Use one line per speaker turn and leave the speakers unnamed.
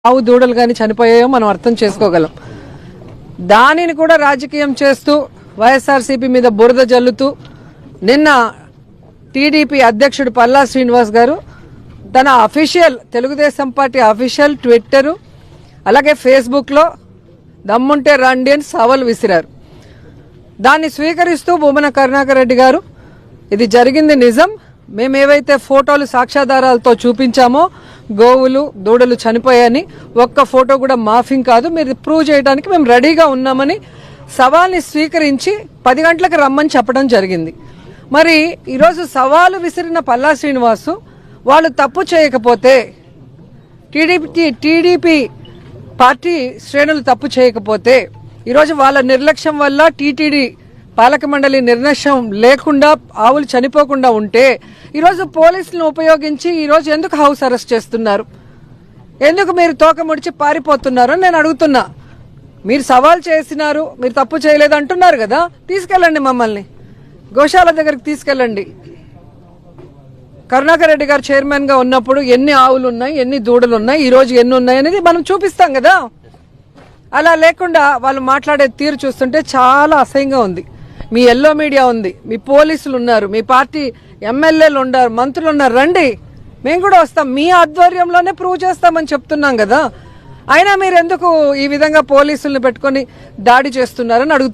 ఆవు దూడలు కానీ చనిపోయాయో మనం అర్థం చేసుకోగలం. దానిని కూడా రాజకీయం చేస్తూ వైఎస్ఆర్సీపీ మీద బురద జల్లుతూ నిన్న టీడీపీ అధ్యక్షుడు పల్లా శ్రీనివాస్ గారు తన official Telugu Desam party official Twitter అలాగే ఫేస్బుక్లో దమ్ముంటే రండి అని సవాల్ విసిరారు. దాన్ని స్వీకరిస్తూ భూమన కరుణాకర్ రెడ్డి గారు ఇది జరిగింది నిజం, మేమేవైతే ఫోటోలు సాక్ష్యాధారాలతో చూపించామో గోవులు దూడలు చనిపోయాయని ఒక్క ఫోటో కూడా మాఫింగ్ కాదు, మీరు ప్రూవ్ చేయడానికి మేము రెడీగా ఉన్నామని సవాల్ని స్వీకరించి 10 గంటలకు రమ్మని చెప్పడం జరిగింది. మరి ఈరోజు సవాలు విసిరిన పల్లా శ్రీనివాసు వాళ్ళు తప్పు చేయకపోతే టీడీపీ పార్టీ శ్రేణులు తప్పు చేయకపోతే ఈరోజు వాళ్ళ నిర్లక్ష్యం వల్ల టీటీడీ పాలక మండలి నిర్ణయం లేకుండా ఆవులు చనిపోకుండా ఉంటే ఈరోజు పోలీసులను ఉపయోగించి ఈరోజు ఎందుకు హౌస్ అరెస్ట్ చేస్తున్నారు? ఎందుకు మీరు తోక ముడిచి పారిపోతున్నారు నేను అడుగుతున్నా. మీరు సవాల్ చేసినారు, మీరు తప్పు చేయలేదు అంటున్నారు కదా, తీసుకెళ్ళండి, మమ్మల్ని గోశాల దగ్గరికి తీసుకెళ్ళండి. కరుణాకర్ రెడ్డి గారు చైర్మన్ గా ఉన్నప్పుడు ఎన్ని ఆవులు ఉన్నాయి, ఎన్ని దూడలు ఉన్నాయి, ఈ రోజు ఎన్ని ఉన్నాయి అనేది మనం చూపిస్తాం కదా. అలా లేకుండా వాళ్ళు మాట్లాడే తీరు చూస్తుంటే చాలా అసహ్యంగా ఉంది. మీ ఎల్లో మీడియా ఉంది, మీ పోలీసులు ఉన్నారు, మీ పార్టీ ఎమ్మెల్యేలు ఉన్నారు, మంత్రులు ఉన్నారు, రండి మేము కూడా వస్తాం, మీ ఆధ్వర్యంలోనే ప్రూవ్ చేస్తామని చెప్తున్నాం కదా. అయినా మీరు ఎందుకు ఈ విధంగా పోలీసులను పెట్టుకొని దాడి చేస్తున్నారని అడుగుతున్నారు.